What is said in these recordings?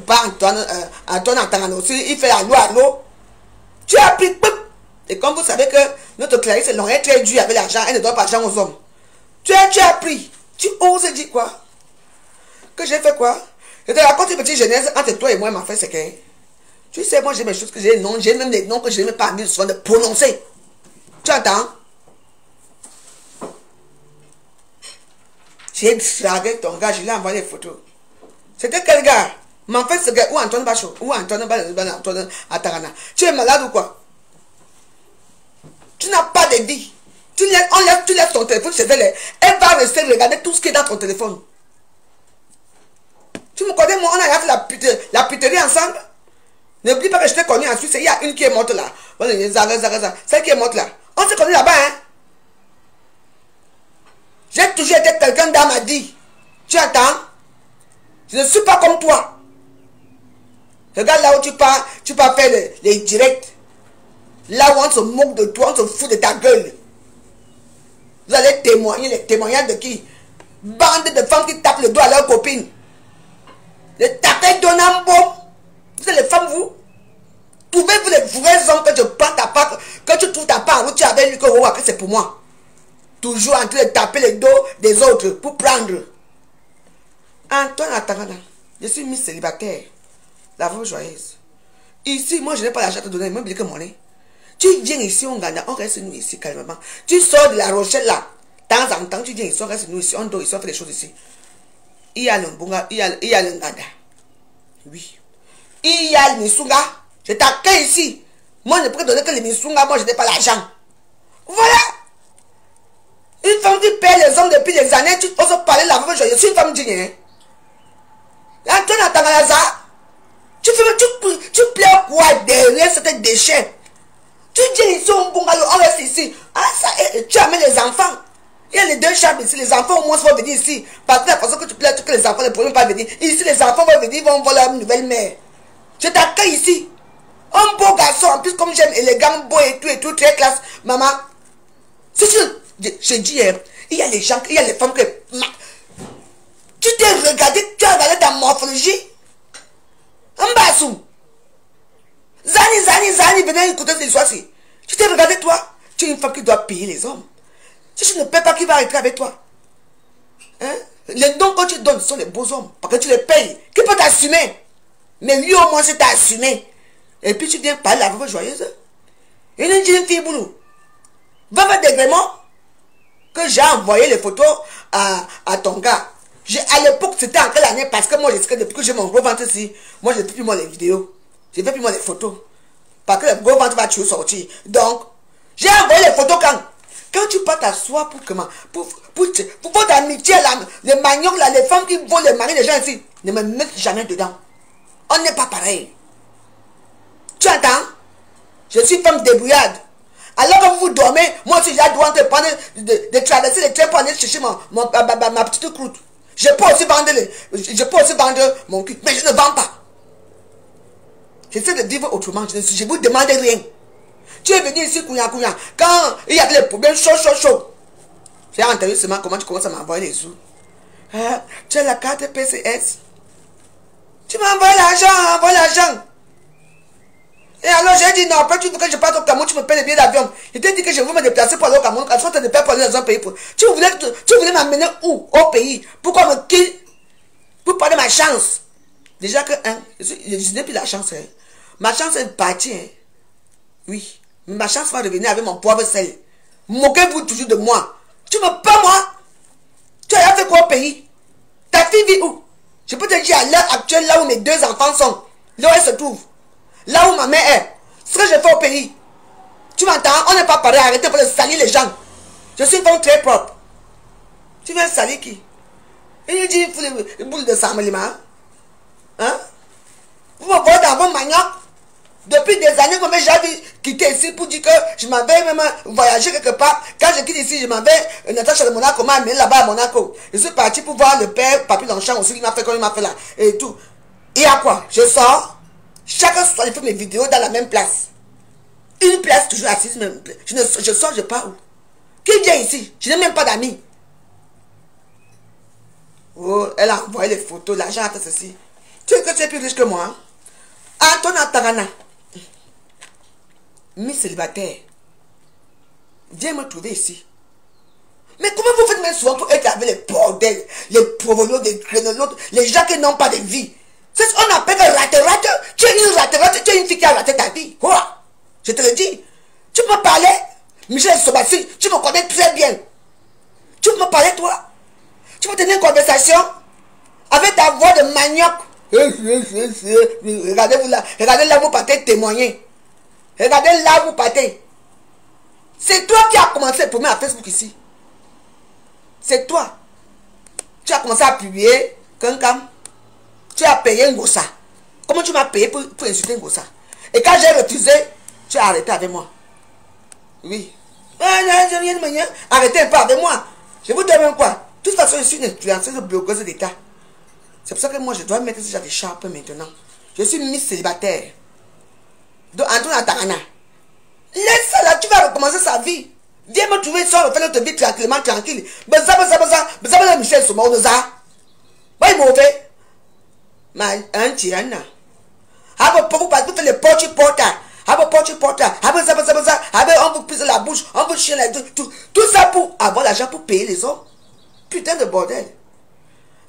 pas Antoine, Antoine Antangana aussi, il fait à l'eau. Tu as pris, et comme vous savez que notre Clarisse Long est très dure avec l'argent, elle ne doit pas l'argent aux hommes. Tu as pris, tu oses dire quoi? Que j'ai fait quoi? Je te raconte une petite genèse entre toi et moi, ma frère, c'est que, tu sais, moi j'ai mes choses que j'ai, non, j'ai même des noms que je n'ai même pas envie souvent de prononcer. Tu entends? J'ai dragué ton gars, je lui ai envoyé des photos. C'était quel gars? Mais en fait, ce gars, ou Antoine Bachot, ou Antoine Atarana. Tu es malade ou quoi? Tu n'as pas de vie. Tu laisses ton téléphone chez elle. Elle va rester regarder tout ce qui est dans ton téléphone. Tu me connais, moi, on a fait la puterie ensemble. N'oublie pas que je t'ai connu en Suisse. Il y a une qui est morte là. Celle qui est morte là. On s'est connu là-bas, hein. J'ai toujours été quelqu'un dans ma vie. Tu entends? Je ne suis pas comme toi. Regarde là où tu pars faire les directs. Là où on se moque de toi, on se fout de ta gueule. Vous allez témoigner, les témoignages de qui? Bande de femmes qui tapent le doigt à leurs copines. Les taper Donambo. Vous êtes les femmes, vous? Trouvez-vous les vrais hommes que je prends ta part, que tu trouves ta part, où tu avais lu que c'est pour moi. Toujours en train de taper le dos des autres pour prendre. Antoine Atarana, je suis Miss célibataire. La veuve joyeuse. Ici, moi, je n'ai pas l'argent à te donner, même que mon nez. Tu viens ici, on gagne, on reste nous ici calmement. Tu sors de la Rochelle là. De temps en temps, tu viens ici, on reste nous ici, on dort ici, on fait des choses ici. Il y a le Mbunga, il y a le Ngada. Oui. Il y a le Misunga. Je t'accueille ici. Moi, je ne peux donner que le Misunga, moi, je n'ai pas l'argent. Voilà. Une femme qui paie les hommes depuis des années, tu oses parler de la veuve joyeuse. Je suis une femme digne, hein. Antoine Atangalaza, tu plais quoi derrière cet déchet? Tu dis ici, on reste ici. Ah, ça, tu amènes les enfants. Il y a les deux chambres ici. Les enfants au moins vont venir ici. Parce que la façon que tu plais, que les enfants ne pourront pas venir. Ici, les enfants vont venir, ils vont voir leur nouvelle mère. Je t'accueille ici. Un beau garçon, en plus, comme j'aime élégant, beau et tout, très classe. Maman, c'est sûr, je dis, il y a les gens, il y a les femmes que. Tu t'es regardé, tu as regardé ta morphologie. Mbassou. Zani, venez écouter cette histoire-ci. Tu t'es regardé toi. Tu es une femme qui doit payer les hommes. Si tu ne payes pas, qui va arrêter avec toi? Hein? Les dons que tu donnes sont les beaux hommes. Parce que tu les payes. Qui peut t'assumer? Mais lui au moins c'est assumé. Et puis tu viens parler de la veuve joyeuse. Une jeune fille boulot. Veuve d'agrément. Que j'ai envoyé les photos à ton gars. À l'époque, c'était en quelle année? Parce que moi, je sais que depuis que j'ai mon gros ventre ici, moi, je ne fais plus moi les vidéos. Je ne fais plus moi les photos. Parce que le gros ventre va toujours sortir. Donc, j'ai envoyé les photos quand? Quand tu pars t'asseoir pour comment? Pour votre amitié là, les maniocs là, les femmes qui volent les maris des gens ici, ne me mettent jamais dedans. On n'est pas pareil. Tu entends? Je suis femme débrouillarde. Alors que vous dormez, moi aussi j'ai droit de prendre, de traverser les trains pour aller chercher ma petite croûte. Je peux aussi vendre mon cul, mais je ne vends pas. J'essaie de vivre autrement, je vous demande rien. Tu es venu ici, Kouya, quand il y a des problèmes chaud. J'ai entendu seulement comment tu commences à m'envoyer les sous. Tu as la carte PCS. Tu m'as envoyé l'argent, Et alors j'ai dit non, après tu veux que je parte au Cameroun, tu me payes le billet d'avion. Je t'ai dit que je veux me déplacer pour aller au Cameroun, quand tu ne peux pas aller dans un pays. Tu voulais m'amener où? Au pays. Pourquoi me quitter? Pour prendre ma chance. Déjà que, je n'ai plus la chance. Hein. Ma chance est partie. Hein. Oui. Ma chance va revenir avec mon pauvre sel. Moquez-vous toujours de moi. Tu me paies moi? Tu as fait quoi au pays? Ta fille vit où? Je peux te dire à l'heure actuelle, là où mes deux enfants sont, là où elles se trouvent, là où ma mère est, ce que je fais au pays. Tu m'entends? On n'est pas pareil, arrêtez de salir les gens. Je suis une femme très propre. Tu viens salir qui? Et il dit, il faut les boules de Samalima. Hein? Vous me voyez dans vos maniocs. Depuis des années, comme j'avais quitté ici pour dire que je m'avais même voyagé quelque part. Quand je quitte ici, je m'avais Natacha de Monaco m'a amené là-bas à Monaco. Je suis parti pour voir le père, Papy Longchamp aussi, il m'a fait comme il m'a fait là. Et tout. Et à quoi? Je sors. Chaque soir, je fais mes vidéos dans la même place. Une place toujours assise, même. Je sors, je pars où? Qui vient ici? Je n'ai même pas d'amis. Oh, elle a envoyé les photos, l'argent a fait ceci. Tu sais que tu es plus riche que moi. Hein? Antoine Tarana. Miss célibataire. Viens me trouver ici. Mais comment vous faites même souvent pour être avec les bordels, les provolos, les crénolotes, les gens qui n'ont pas de vie? C'est ce qu'on appelle un rate-rate. Tu es une rate-rate, tu es une fille qui a raté ta vie. Quoi? Je te le dis. Tu me parlais, Michel Sobassi, tu me connais très bien. Tu me parlais, toi. Tu me tenir une conversation avec ta voix de manioc. Regardez-vous là, regardez là, vous partez témoigner. Regardez là, vous partez. C'est toi qui as commencé le premier à Facebook ici. C'est toi. Tu as commencé à publier Kankam. Tu as payé Ngossa. Comment tu m'as payé pour insulter Ngossa? Et quand j'ai refusé, tu as arrêté avec moi. Oui. Arrêtez pas avec moi. Je vous demande quoi? De toute façon, je suis une influenceuse blogueuse d'État. C'est pour ça que moi, je dois mettre ce genre de charpe maintenant. Je suis Miss célibataire. Donc, Antoine Tarana. Laisse ça là, tu vas recommencer sa vie. Viens me trouver sur le fait de te vivre tranquillement, tranquille. Bezabe Michel Souma, on a. Ouais, mauvais. Mais, un tyranne. Abo pour vous faire les porta. Abo porta. Abo on vous pisse la bouche, on vous chie la tout ça pour avoir l'argent pour payer les hommes. Putain de bordel.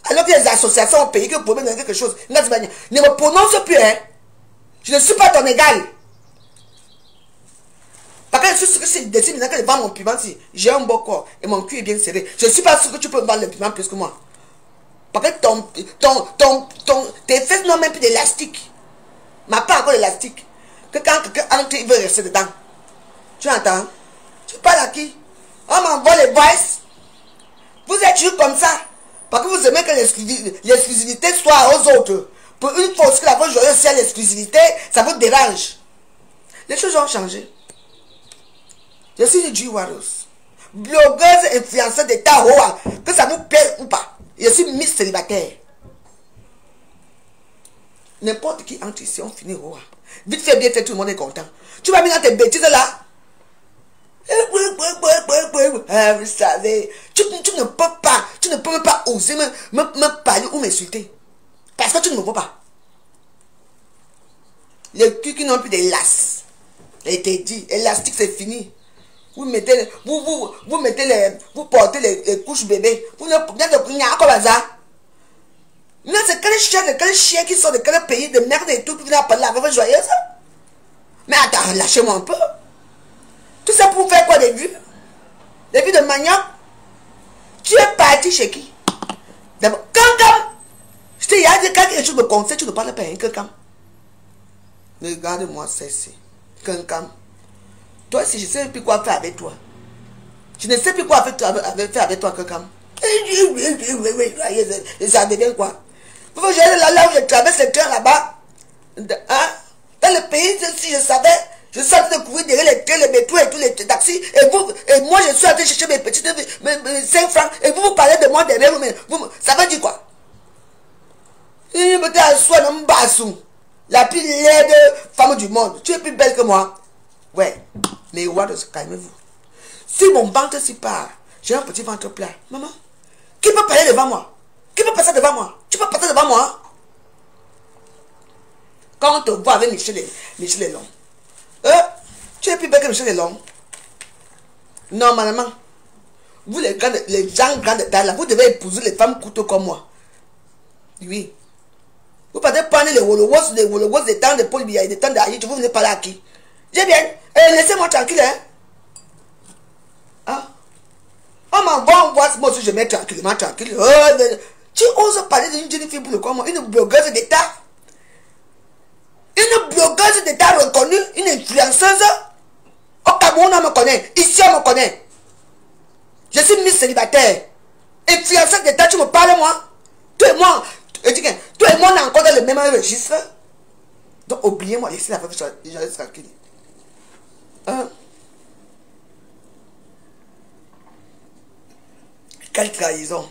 Alors que les associations ont payé que vous pouvez me donner quelque chose. Ne me prononce plus, hein. Je ne suis pas ton égal. Parce que je suis sûr que si je décide maintenant que je vends mon piment, si j'ai un beau corps et mon cul est bien serré, je ne suis pas sûr que tu peux vendre le piment plus que moi. Parce que tes fesses n'ont même plus d'élastique. Mais pas encore d'élastique. Que quand quelqu'un entre, il veut rester dedans. Tu entends? Tu parles à qui? On m'envoie les voices. Vous êtes juste comme ça. Parce que vous aimez que l'exclusivité soit aux autres. Pour une fois que la fois joyeuse, c'est l'exclusivité, ça vous dérange. Les choses ont changé. Je suis une G-Warriors. Blogueuse, influenceuse d'État, que ça vous plaît ou pas. Je suis Miss célibataire. N'importe qui entre ici, on finit Roa. Vite fait, bien fait, tout le monde est content. Tu vas venir dans tes bêtises là. Vous savez, tu ne peux même pas oser me parler ou m'insulter. Parce que tu ne me vois pas. Les culs qui n'ont plus d'élastique. Et t'es dit, élastique c'est fini. Vous portez les couches bébés. Vous ne pouvez pas comme ça. Mais c'est quel chien qui sort de quel pays de merde et tout pour venir parler avec vous joyeuse. Mais attends, lâchez-moi un peu. Tout ça pour faire quoi des vues? Des vues de manioc? Tu es parti chez qui? D'abord, Kankam! Je t'ai dit, quand quelque chose me conseille, tu ne parles pas à un Kankam. Regarde-moi ceci. Kankam. Toi, si je ne sais plus quoi faire avec toi. Je ne sais plus quoi faire avec toi, Kankam. Ça devient quoi? Vous voyez là où je traverse le train là-bas. Hein? Dans le pays, si je savais, je suis en train de courir derrière les trains, les métros et tous les taxis. Et moi, je suis en train de chercher mes petites 5 francs. Et vous parlez de moi derrière vous. Ça veut dire quoi? La plus laide femme du monde. Tu es plus belle que moi. Ouais. Mais calmez-vous. Si mon ventre s'y part, j'ai un petit ventre plat. Maman, qui peut parler devant moi? Qui peut passer devant moi? Tu peux passer devant moi? Quand on te voit avec Michel Lelong, tu es plus belle que Michel Lelong. Normalement, vous les gens grands de taille là, vous devez épouser les femmes couteaux comme moi. Oui. Vous partez prendre les wolowos des temps de Paul Biya, des temps d'Aït, vous venez parler à qui? J'ai bien. Laissez-moi tranquille, hein. Ah. On m'envoie, moi aussi je mets tranquillement, tranquille. Tu oses parler d'une jeune fille pour comme moi, une blogueuse d'État. Une blogueuse d'État reconnue, une influenceuse. Au Cameroun, on me connaît. Ici, on me connaît. Je suis Miss célibataire. Influenceuse d'État, tu me parles, moi? Toi et moi, toi et moi, on est encore dans le même registre. Donc, oubliez-moi, laissez la femme tranquille. Hein? Quelle trahison.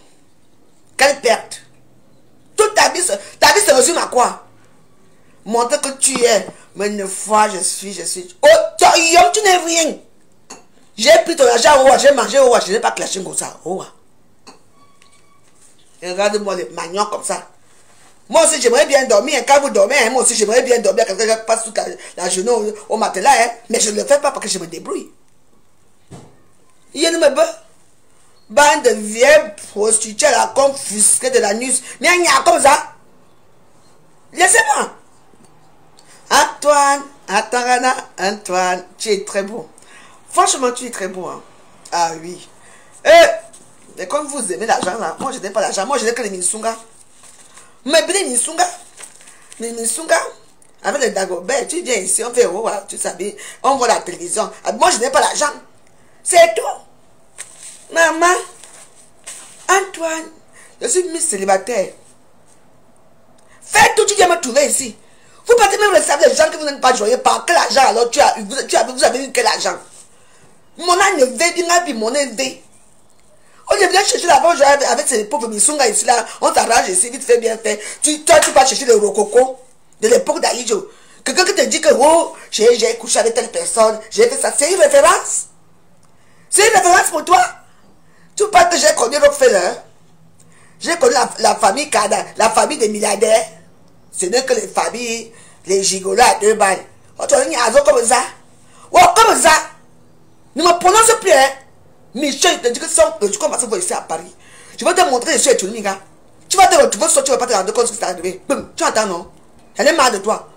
Quelle perte. Toute ta vie se résume à quoi? Montrer que tu es. Mais une fois, je suis. Oh, tu n'es rien. J'ai pris ton argent, j'ai mangé, je n'ai pas clashé comme ça. Regarde-moi les manions comme ça. Moi aussi, j'aimerais bien dormir. Quand vous dormez, moi aussi, j'aimerais bien dormir. Quelqu'un passe toute la journée au matelas. Mais je ne le fais pas parce que je me débrouille. Il y a une bande de vieilles prostituées là, confisquées de la nuit. Mais il y a comme ça. Laissez-moi. Antoine, Antoine, tu es très beau. Franchement, tu es très beau. Hein? Ah oui. Mais comme vous aimez l'argent là, moi je n'ai pas l'argent. Moi je n'ai que les Minsunga. Mais bien les Minsunga, avec les Dagobert, tu viens ici, on fait tu sais, on voit la télévision. Moi je n'ai pas l'argent. C'est tout. Maman, Antoine, je suis Miss célibataire. Fais tout, tu viens me trouver ici. Vous partez même le savoir les gens que vous n'êtes pas joyeux. Par quel argent alors vous avez eu quel argent? Mon âne ne veut bien, mon âne veut. On vient chercher la vengeance avec ces pauvres Missunga ici là. On t'arrange ici, vite fait, bien fait. Toi, tu vas chercher le rococo de l'époque d'Aïdjo. Quelqu'un qui te dit que oh, j'ai couché avec telle personne, j'ai fait ça. C'est une référence. C'est une référence pour toi. Tu penses que j'ai connu Rockefeller? J'ai connu la famille Kada, la famille des milliardaires. Ce n'est que les familles, les gigolos à 2 balles. On te dit comme ça. Oh, comme ça. Ne me prononce plus, hein. Michel, tu te dis que tu commences à voir ici à Paris. Je vais te montrer je suis Tuninga. Tu vas te retrouver sur, tu ne vas pas te rendre compte de ce qui t'est arrivé. Boum, tu entends, non? Elle est marre de toi.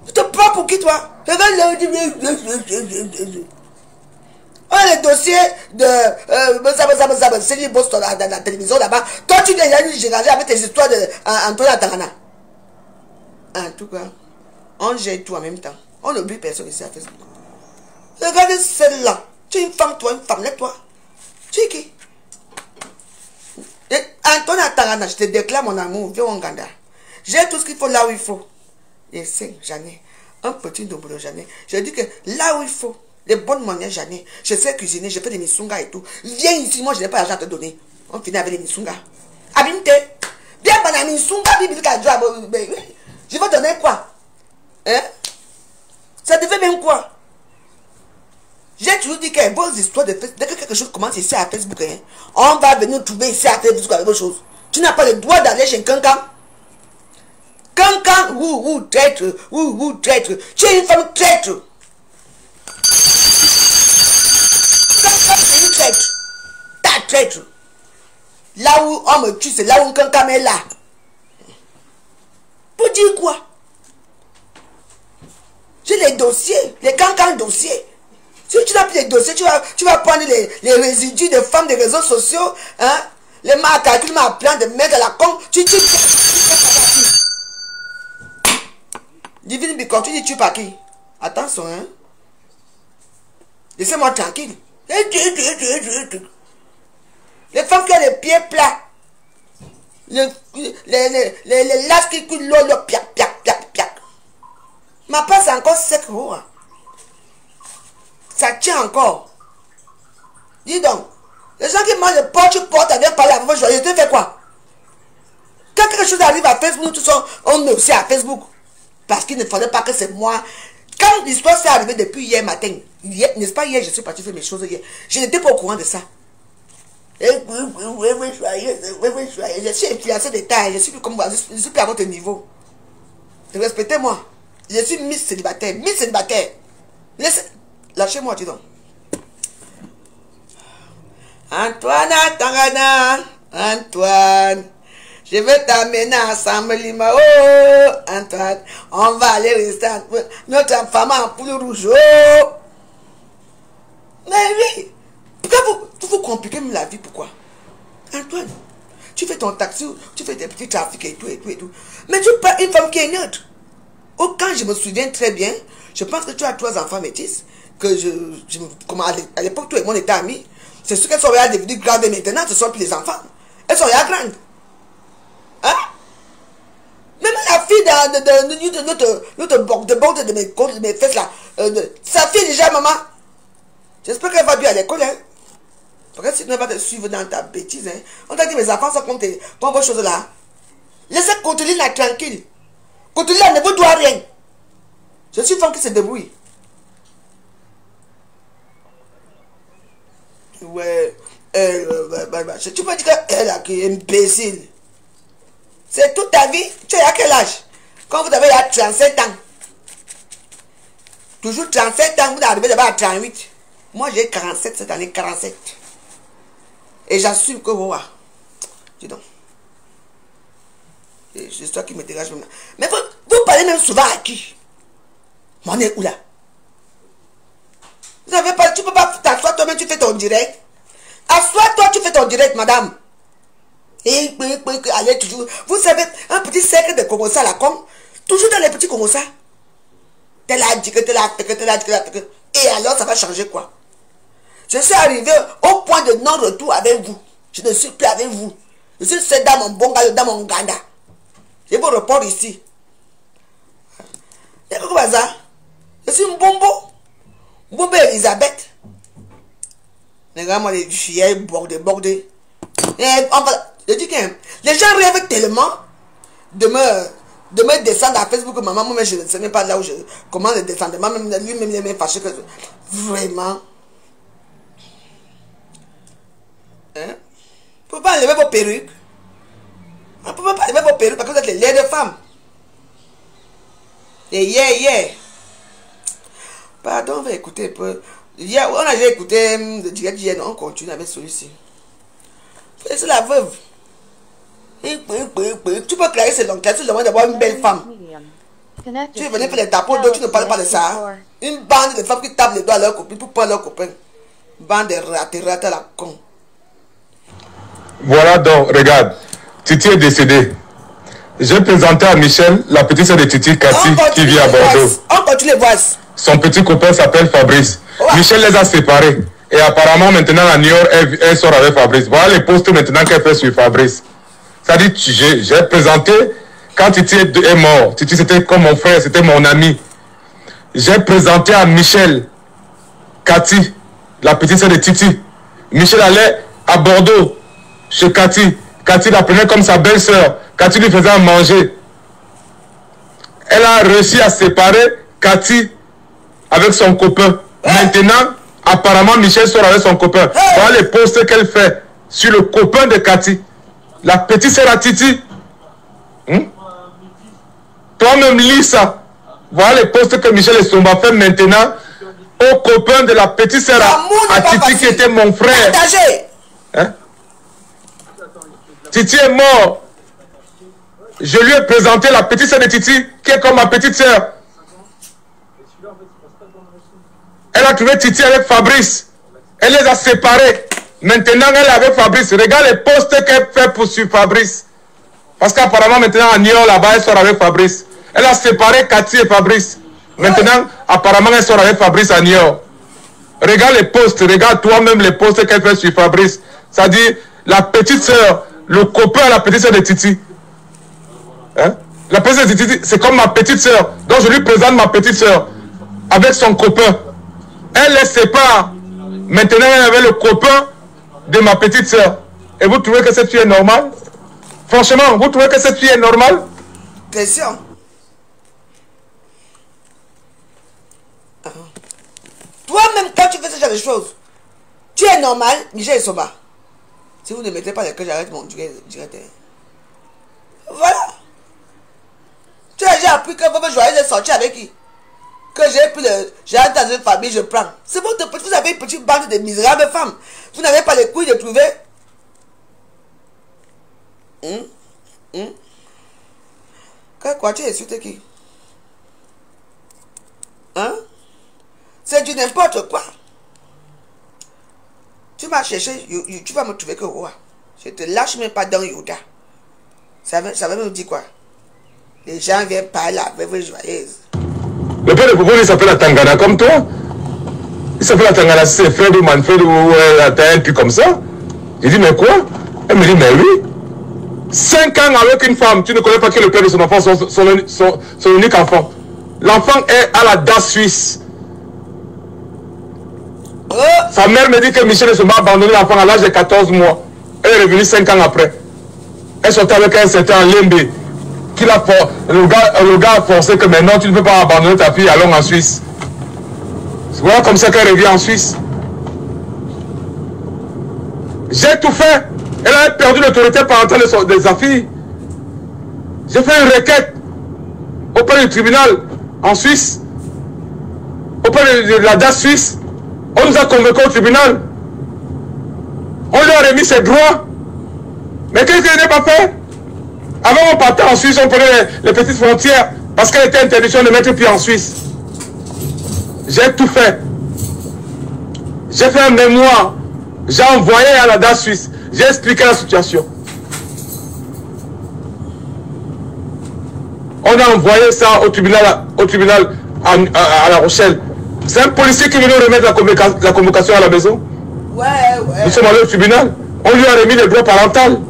Tu te prends pour qui, toi? Regarde les dossiers de Céline Boston dans la télévision là-bas. Toi, tu viens avec tes histoires de Antoine Tarana. En tout cas, on gère tout en même temps. On n'oublie personne ici à Facebook. Regardez celle-là. Tu es une femme, toi, une femme, lève-toi. Tu es qui? Antoine Tarana, je te déclare mon amour. Viens au Nganda. J'ai tout ce qu'il faut là où il faut. Et c'est, j'en ai un petit double, j'en ai. Je dis que là où il faut, les bonnes manières, j'en ai. Je sais cuisiner, je fais des misunga et tout. Viens ici, moi je n'ai pas l'argent à te donner. On finit avec les misunga. Abimte. Viens par la misunga, je vais donner quoi? Hein? Ça te fait même quoi? J'ai toujours dit qu'il y a une bonne histoire de Facebook. Dès que quelque chose commence ici à Facebook, hein, on va venir trouver ici à Facebook avec autre chose. Tu n'as pas le droit d'aller chez quelqu'un. Quelqu'un, traître, traître. Tu es une femme traître. Quelqu'un, c'est une traître. Ta traître. Là où on me tue, c'est là où quelqu'un est là. Pour dire quoi? J'ai les dossiers, les cancans dossiers. Si tu n'as plus les dossiers, tu vas prendre les résidus de femmes des réseaux sociaux, hein, les marques à calcul, ma plan de mettre à la con. Tu Divine Bicon, tu dis tu par qui? Attention, hein. Laissez-moi tranquille. Les femmes qui ont les pieds plats. Les lasses qui coulent l'eau, piac, piac, piac, piac. Ma passe est encore sec, oh. Ça tient encore. Dis donc, les gens qui mangent le porc, tu portes avec parler avec joyeux, je te fais quoi? Quand quelque chose arrive à Facebook, nous tous on met aussi à Facebook. Parce qu'il ne fallait pas que c'est moi. Quand l'histoire s'est arrivée depuis hier matin, n'est-ce pas hier, je suis parti faire mes choses hier. Je n'étais pas au courant de ça. Je suis influencé des tailles, je suis plus comme moi, je suis plus à votre niveau. Respectez-moi. Je suis Miss célibataire. Miss célibataire. Lâchez-moi, dis donc. Antoine Tangana, Antoine, je vais t'amener ensemble, Lima. Oh, Antoine, on va aller rester notre femme en poule rouge. Oh. Mais oui, pourquoi vous compliquez la vie? Pourquoi? Antoine, tu fais ton taxi, tu fais des petits trafics et tout, et tout, et tout. Mais tu prends une femme qui est neutre. Oh, quand je me souviens très bien, je pense que tu as 3 enfants métis, que comment à l'époque, tout le monde était amis. C'est sûr qu'elles sont devenues grandes et maintenant, ce ne sont plus les enfants. Elles sont déjà grandes. Hein? Même la fille de bord de mes fesses là, sa fille déjà, maman. J'espère qu'elle va bien à l'école, hein. Parce que sinon, elle va te suivre dans ta bêtise, hein. On t'a dit, mes enfants sont comme vos choses là. Laissez Coteline là tranquille. Coteline là ne vous doit rien. Je suis une femme qui se débrouille. Ouais. Tu peux dire qu'elle est imbécile. C'est toute ta vie. Tu es à quel âge? Quand vous avez 37 ans. Toujours 37 ans, vous arrivez d'abord à 38. Moi, j'ai 47 cette année, 47. Et j'assume que vous, dis donc. C'est toi qui me dégage maintenant. Mais vous parlez même souvent à qui? Moi, on est où là? Vous n'avez pas, tu ne peux pas t'asseoir toi-même, tu fais ton direct. Assois-toi, tu fais ton direct, madame. Et allez toujours. Vous savez, un petit cercle de Komosa là, comme toujours dans les petits Komosa. Tel a dit que tel a fait que tel a dit que tel a fait que. Et alors, ça va changer quoi? Je suis arrivé au point de non-retour avec vous. Je ne suis plus avec vous. Je suis seul dans mon bon gars, dans mon ganda. Je vous reporte ici. Et quoi ça? Je suis un bonbon. Bobo Elisabeth. Regarde-moi les filles bordées. Je dis que les gens rêvent tellement de me descendre à Facebook que maman, moi, je ne sais même pas là où je. Comment le descendre. Lui-même, il est fâché que. Vraiment. Hein? Vous ne pouvez pas enlever vos perruques. On ne peut pas enlever vos perruques parce que vous êtes les laits de femmes. Et yeah. Pardon, on va écouter un peu. On a déjà écouté le direct d'hier, on continue avec celui-ci. C'est la veuve. Tu peux clarer ce langage, tu demandes d'avoir une belle femme. Tu es venu faire les tapons d'eau, tu ne parles pas de ça. Une bande de femmes qui tapent les doigts à leurs copines pour prendre leurs copains. Bande de ratés à la con. Voilà donc, regarde. Titi est décédée. J'ai présenté à Michel la petite sœur de Titi, Cathy, qui vit à Bordeaux. On continue les voix. Son petit copain s'appelle Fabrice. Ouais. Michel les a séparés. Et apparemment, maintenant, à New York, elle sort avec Fabrice. Voilà les posts maintenant qu'elle fait sur Fabrice. Ça dit, j'ai présenté, quand Titi est mort, Titi c'était comme mon frère, c'était mon ami. J'ai présenté à Michel, Cathy, la petite sœur de Titi. Michel allait à Bordeaux, chez Cathy. Cathy la prenait comme sa belle-sœur. Cathy lui faisait à manger. Elle a réussi à séparer Cathy avec son copain. Maintenant, apparemment, Michel sort avec son copain. Voilà les posts qu'elle fait sur le copain de Cathy. La petite sœur à Titi. Toi-même, lis ça. Voilà les posts que Michel et Somba fait maintenant au copain de la petite sœur à Titi qui était mon frère. Hein? Titi est mort. Je lui ai présenté la petite sœur de Titi qui est comme ma petite sœur. Elle a trouvé Titi avec Fabrice. Elle les a séparés. Maintenant, elle est avec Fabrice. Regarde les posts qu'elle fait pour sur Fabrice. Parce qu'apparemment, maintenant, à New York, là-bas, elle sort avec Fabrice. Elle a séparé Cathy et Fabrice. Maintenant, apparemment, elle sort avec Fabrice à New York. Regarde les posts. Regarde toi-même les posts qu'elle fait sur Fabrice. Ça dit, la petite sœur, le copain à la petite sœur de Titi. Hein? La petite sœur de Titi, c'est comme ma petite sœur. Donc, je lui présente ma petite sœur avec son copain. Elle les sépare. Maintenant, elle avait le copain de ma petite sœur. Et vous trouvez que cette fille est normale? Franchement, vous trouvez que cette fille est normale? Question. Toi-même, quand tu fais ce genre de choses, tu es normal, Michel et Soba. Si vous ne mettez pas les cœurs, j'arrête mon direct. Voilà. Tu as déjà appris que votre joyeuse est sortie avec qui? Que j'ai dans une famille, je prends. C'est votre petit, vous avez une petite bande de misérables femmes. Vous n'avez pas les couilles de trouver. Quoi, tu insultes qui? Hein? C'est du n'importe quoi. Tu m'as cherché, tu vas me trouver que roi. Je te lâche même pas dans Yoda. Ça veut me dire quoi? Les gens viennent parler avec vous joyeuses. Le père de Popo, il s'appelle Tangana comme toi. Il s'appelle Tangana, c'est Fred ou Manfred ou un puis comme ça. J'ai dit, mais quoi? Elle me dit, mais oui. 5 ans avec une femme, tu ne connais pas qui est le père de son enfant, son unique enfant. L'enfant est à la DAS suisse. Sa mère me dit que Michel se m'a abandonné l'enfant à l'âge de 14 mois. Elle est revenue 5 ans après. Elle sortait avec un certain Lembe. Le gars a forcé que maintenant tu ne peux pas abandonner ta fille, allons en Suisse. Voilà comme ça qu'elle revient en Suisse. J'ai tout fait. Elle a perdu l'autorité parentale de sa fille. J'ai fait une requête auprès du tribunal en Suisse, auprès de la DAS suisse. On nous a convoqués au tribunal. On lui a remis ses droits. Mais qu'est-ce qu'il n'a pas fait? Avant, on partait en Suisse, on prenait les petites frontières parce qu'elle était interdiction de mettre pied en Suisse. J'ai tout fait. J'ai fait un mémoire. J'ai envoyé à la DAS suisse. J'ai expliqué la situation. On a envoyé ça au tribunal à La Rochelle. C'est un policier qui venait remettre la convocation à la maison. Ouais. Nous sommes allés au tribunal. On lui a remis les droits parentaux.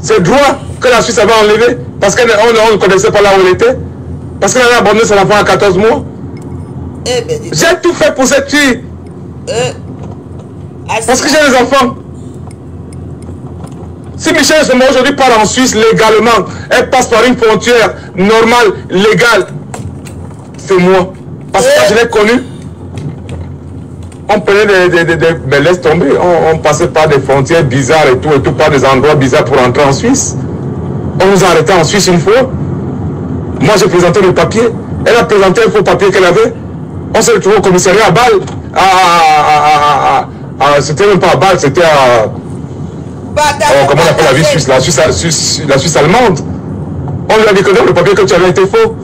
Ces droits que la Suisse avait enlevés parce qu'on ne connaissait pas là où elle était. Parce qu'elle avait abandonné son enfant à 14 mois. J'ai tout fait pour cette fille. Parce que j'ai des enfants. Si Michel Nsomba aujourd'hui part en Suisse légalement, elle passe par une frontière normale, légale, c'est moi. Parce que quand je l'ai connu, on prenait mais laisse tomber, on passait par des frontières bizarres et tout, par des endroits bizarres pour entrer en Suisse. On nous a arrêtés en Suisse une fois. Moi j'ai présenté le papier. Elle a présenté un faux papier qu'elle avait. On s'est retrouvé au commissariat à Bâle. C'était même pas à Bâle, c'était à... comment on appelle la ville suisse, la Suisse allemande. On lui a dit que non, le papier que tu avais été faux.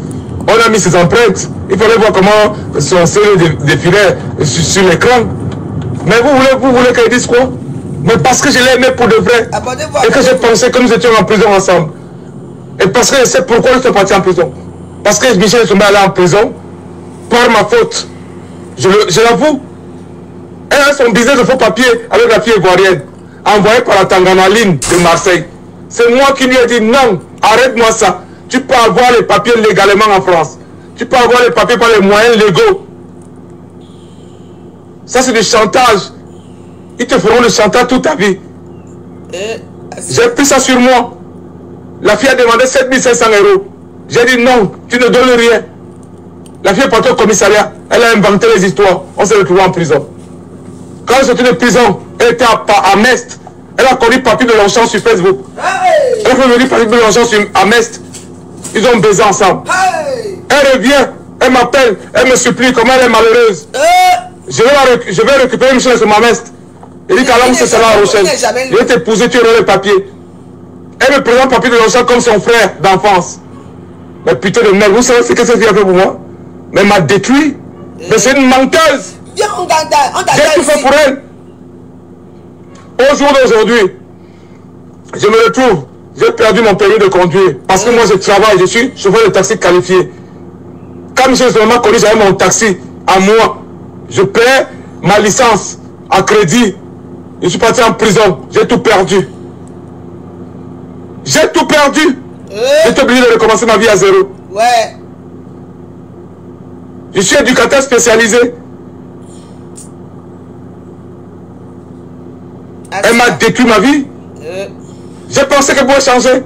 On a mis ses empreintes. Il fallait voir comment son CV défilait sur l'écran. Mais vous voulez qu'elle dise quoi? Mais parce que je l'ai aimé pour de vrai. Et que j'ai pensé que nous étions en prison ensemble. Et parce que je sais pourquoi nous sommes partis en prison. Parce que Michel Nsomba allé en prison par ma faute. Je l'avoue. Elle a son business de faux papier avec la fille ivoirienne, envoyée par la Tanganaline de Marseille. C'est moi qui lui ai dit non, arrête-moi ça. Tu peux avoir les papiers légalement en France. Tu peux avoir les papiers par les moyens légaux. Ça c'est du chantage. Ils te feront le chantage toute ta vie. J'ai pris ça sur moi. La fille a demandé 7500 €. J'ai dit non, tu ne donnes rien. La fille est partie au commissariat. Elle a inventé les histoires. On s'est retrouvés en prison. Quand elle est sortie de prison, elle était à Mest. Elle a connu Papy de Longchamp sur Facebook. Elle a fait venir Papy de Longchamp à Mest. Ils ont baisé ensemble. Elle revient, elle m'appelle, elle me supplie comment elle est malheureuse. Je vais récupérer Michel sur ma Mest. Il dit qu'Allah c'est ça à Rochelle. Il est épousé, tu auras les papiers. Elle me présente Papy de Longchamp comme son frère d'enfance. Mais putain de merde, vous savez ce que cette fille a fait pour moi? Mais elle m'a détruit. Mais c'est une menteuse. J'ai tout fait pour elle. Au jour d'aujourd'hui, je me retrouve, j'ai perdu mon permis de conduire. Parce que moi je travaille, je suis chauffeur de taxi qualifié. Quand Michel Nsomba m'a connu, j'avais mon taxi à moi. Je paie ma licence à crédit. Je suis parti en prison, j'ai tout perdu. J'ai tout perdu. J'étais obligé de recommencer ma vie à zéro. Ouais. Je suis éducateur spécialisé. Elle m'a détruit ma vie. J'ai pensé qu'elle pouvait changer.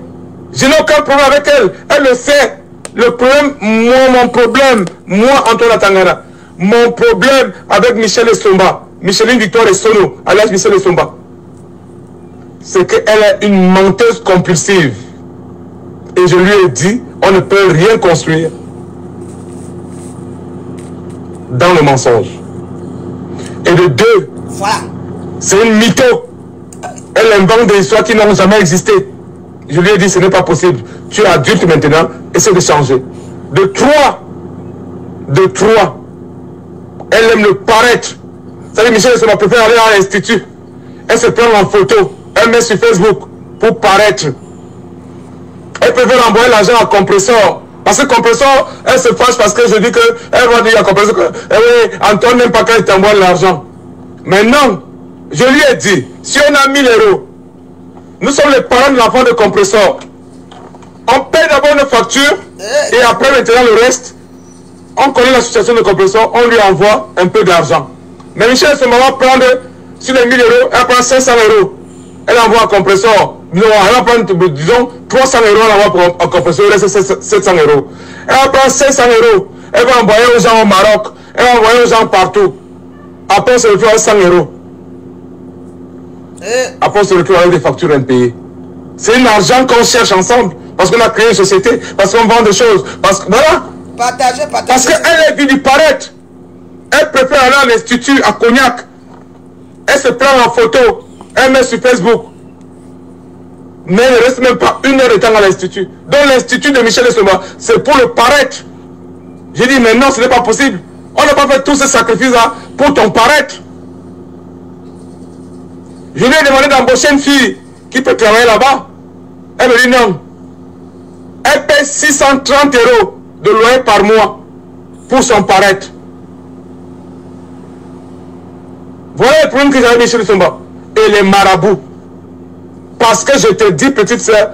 Je n'ai aucun problème avec elle. Elle le sait. Le problème, mon problème, moi, Antoine Tangana, mon problème avec Michel Nsomba, Micheline Victoire Estono, alias Michel Nsomba, c'est qu'elle est une menteuse compulsive. Et je lui ai dit, on ne peut rien construire dans le mensonge. Et de deux, voilà. C'est une mytho. Elle invente des histoires qui n'ont jamais existé. Je lui ai dit, ce n'est pas possible. Tu es adulte maintenant, essaie de changer. De trois, elle aime le paraître. Vous savez, Michel Nsomba préfère aller à l'institut. Elle se prend en photo, elle met sur Facebook pour paraître. Elle préfère envoyer l'argent à Compressor. Parce que Compressor, elle se fâche parce que je dis que elle va dire à Compressor que oui, Antoine n'aime pas quand il t'envoie l'argent. Mais non, je lui ai dit, si on a 1000 €, nous sommes les parents de l'enfant de Compressor. On paye d'abord nos factures et après maintenant le reste, on connaît la situation de Compressor, on lui envoie un peu d'argent. Mais Michel Nsomba va prendre sur les 1000 €, elle prend 500 €. Elle envoie à Compressor. Non, elle va prendre, disons, 300 €, elle envoie à Compressor, il reste 700 €. Elle va prendre 500 €, elle va envoyer aux gens au Maroc, elle va envoyer aux gens partout. Après, on se retrouve à 100 €. Après, on se retrouve avec des factures impayées. C'est un argent qu'on cherche ensemble. parce qu'on a créé une société, parce qu'on vend des choses, parce que voilà. Partagez. Parce qu'elle est venue paraître. Elle préfère aller à l'institut à Cognac. Elle se prend en photo. Elle met sur Facebook. Mais elle ne reste même pas une heure de temps à l'institut. Donc l'institut de Michel Essomba, c'est pour le paraître. J'ai dit, mais non, ce n'est pas possible. On n'a pas fait tous ces sacrifices-là pour ton paraître. Je lui ai demandé d'embaucher une fille qui peut travailler là-bas. Elle me dit non. Elle paie 630 € de loyer par mois pour son paraître. Voilà le problème que j'avais Michel Essomba. Et les marabouts. Parce que je te dis, petite soeur,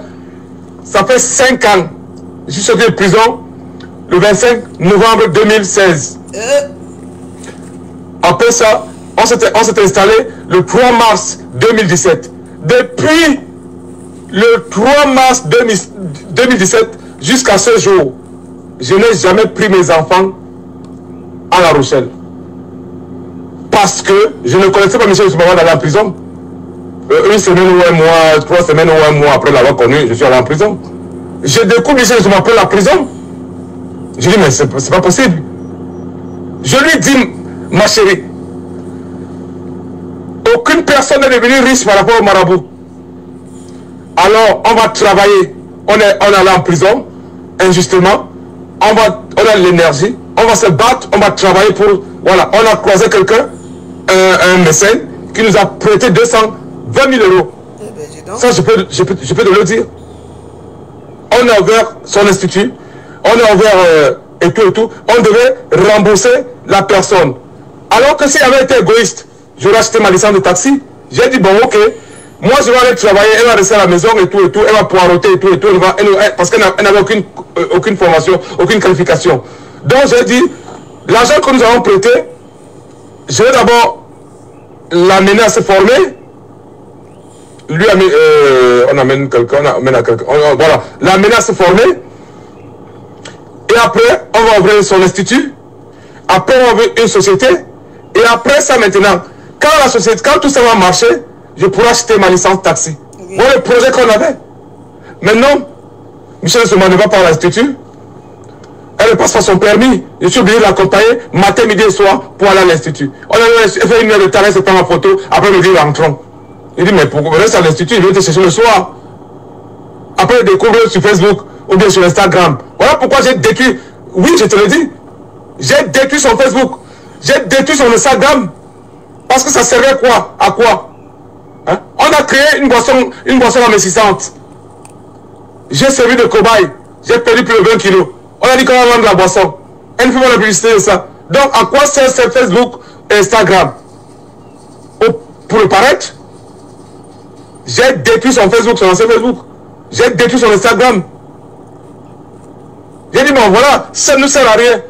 ça fait 5 ans. Je suis sorti de prison le 25 novembre 2016. Après ça, on s'est installé le 3 mars 2017. Depuis le 3 mars 2017 jusqu'à ce jour, je n'ai jamais pris mes enfants à La Rochelle. Parce que je ne connaissais pas Michel Essomba d'aller en prison. Une semaine ou un mois, 3 semaines ou un mois après l'avoir connu, je suis allé en prison. Je découvre Michel Essomba après la prison. Je dis, mais c'est pas possible. Je lui dis, ma chérie, aucune personne n'est devenue riche par rapport au marabout. Alors, on va travailler. On est allé en prison, injustement. On a l'énergie. On va se battre. On va travailler pour... Voilà, on a croisé quelqu'un, un mécène, qui nous a prêté 220 000 €. Ça, je peux te le dire. On a ouvert son institut. On a ouvert et tout. On devait rembourser la personne. Alors que si elle avait été égoïste, j'aurais acheté ma licence de taxi. J'ai dit, bon, ok, moi je vais aller travailler, elle va rester à la maison et tout, elle va poireauter et tout, parce qu'elle n'avait aucune formation, aucune qualification. Donc j'ai dit, l'argent que nous avons prêté, je vais d'abord l'amener à se former. Lui, on amène quelqu'un, voilà, l'amener à se former. Et après, on va ouvrir son institut. Après, on va ouvrir une société. Et après ça, maintenant, quand tout ça va marcher, je pourrai acheter ma licence taxi. Oui. Voilà le projet qu'on avait. Maintenant, Michel Essomba ne va pas à l'institut. Elle ne passe pas son permis. Je suis obligé de l'accompagner matin, midi et soir pour aller à l'institut. On a fait 1 heure de temps, elle se prend en photo. Après, elle me dit, rentrons. Il dit, mais pourquoi reste à l'institut, il veut te chercher le soir. Après, il découvre sur Facebook ou bien sur Instagram. Voilà pourquoi j'ai détruit. Oui, je te le dis. J'ai détruit son Facebook. J'ai détruit son Instagram. Parce que ça servait quoi? À quoi? Hein? On a créé une boisson amincissante. J'ai servi de cobaye. J'ai perdu plus de 20 kilos. On a dit qu'on va vendre la boisson. Elle ne fait pas la publicité de ça. Donc, à quoi sert Facebook et Instagram? Pour le paraître? J'ai détruit son Facebook, son ancien Facebook. J'ai détruit son Instagram. J'ai dit, bon voilà, ça ne sert à rien.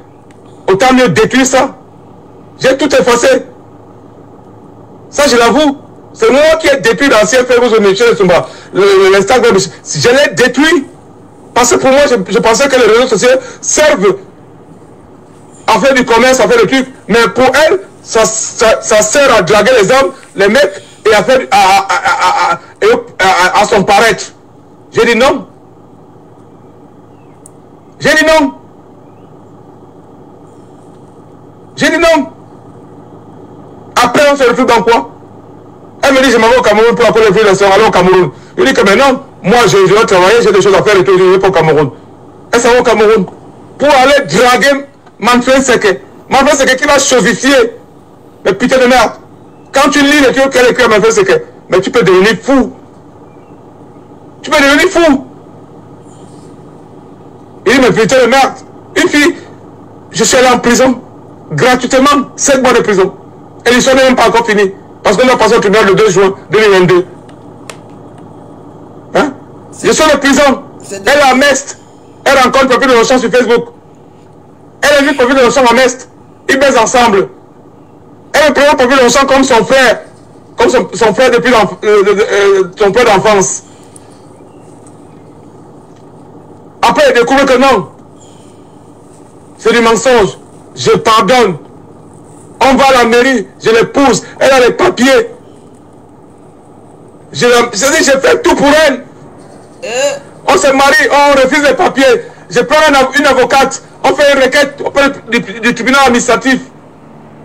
Autant mieux détruire ça. J'ai tout effacé. Ça, je l'avoue. C'est moi qui ai détruit l'ancien Facebook de Michel Essomba. L'Instagram, je l'ai détruit. Parce que pour moi, je pensais que les réseaux sociaux servent à faire du commerce, à faire des trucs. Mais pour elle, ça sert à draguer les hommes, les mecs, et à faire à son paraître. J'ai dit non. J'ai dit non. J'ai dit non. Après, on se retrouve dans quoi? Elle me dit, je m'en vais au Cameroun pour appeler les filles, les aller au Cameroun. Je dis que mais non, moi je dois travailler, j'ai des choses à faire et tout, je ne vais pas au Cameroun. Elle s'en va au Cameroun pour aller draguer Manfred Seke. Manfred Seke qui va chauvifier. Mais putain de merde. Quand tu lis les trucs qu'elle écrit à Manfred Seke, mais tu peux devenir fou. Tu peux devenir fou. Il dit, mais putain de merde. Une fille, je suis allé en prison, gratuitement, 7 mois de prison. Et l'histoire n'est même pas encore finie. Parce qu'on a passé au tribunal le 2 juin 2022. Hein? Je suis en prison. Elle est à Mest. Elle rencontre Papy de Longchamp sur Facebook. Elle invite Papy de Longchamp à Mest. Ils baisent ensemble. Elle présente Papy de Longchamp comme son frère. Comme son frère depuis son père d'enfance. Après, elle découvre que non. C'est du mensonge. Je pardonne. On va à la mairie, je l'épouse, elle a les papiers. J'ai fait tout pour elle. On On se marie, on refuse les papiers. Je prends une avocate, on fait une requête auprès du tribunal administratif.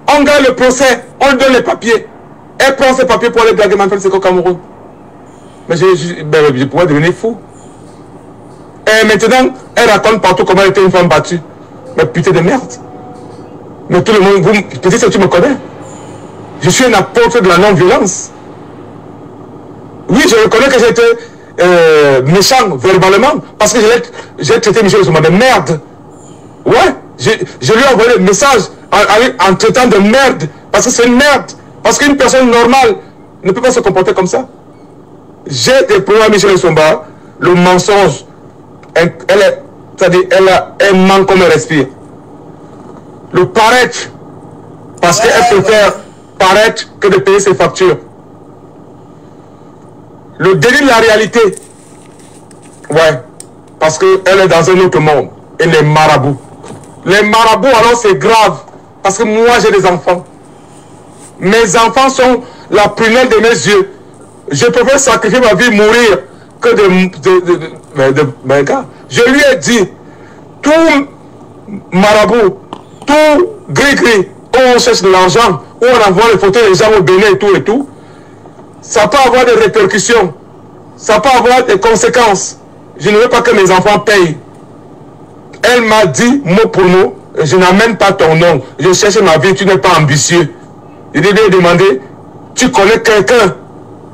On gagne le procès, on lui donne les papiers. Elle prend ses papiers pour aller blaguer ma femme, c'est qu'au Cameroun. Mais je pourrais devenir fou. Et maintenant, elle raconte partout comment elle était une femme battue. Mais putain de merde. Mais tout le monde, peut-être que tu me connais. Je suis un apôtre de la non-violence. Oui, je reconnais que j'ai été méchant verbalement parce que j'ai traité Michel Zouma de merde. Ouais, je lui ai envoyé le message en traitant de merde parce que c'est une merde. Parce qu'une personne normale ne peut pas se comporter comme ça. J'ai déployé à Michel Zouma le mensonge. C'est-à-dire, elle manque comme elle respire. Le paraître, parce qu'elle préfère paraître que de payer ses factures. Le déni de la réalité. Ouais, parce qu'elle est dans un autre monde. Et les marabouts. Les marabouts, alors c'est grave. Parce que moi, j'ai des enfants. Mes enfants sont la prunelle de mes yeux. Je préfère sacrifier ma vie, mourir, que de gars. Je lui ai dit, tout marabout, tout gris-gris, où on cherche de l'argent, où on envoie les photos des gens au Bénin et tout, ça peut avoir des répercussions, ça peut avoir des conséquences. Je ne veux pas que mes enfants payent. Elle m'a dit, mot pour mot, je n'amène pas ton nom, je cherche ma vie, tu n'es pas ambitieux. Je lui ai demandé, tu connais quelqu'un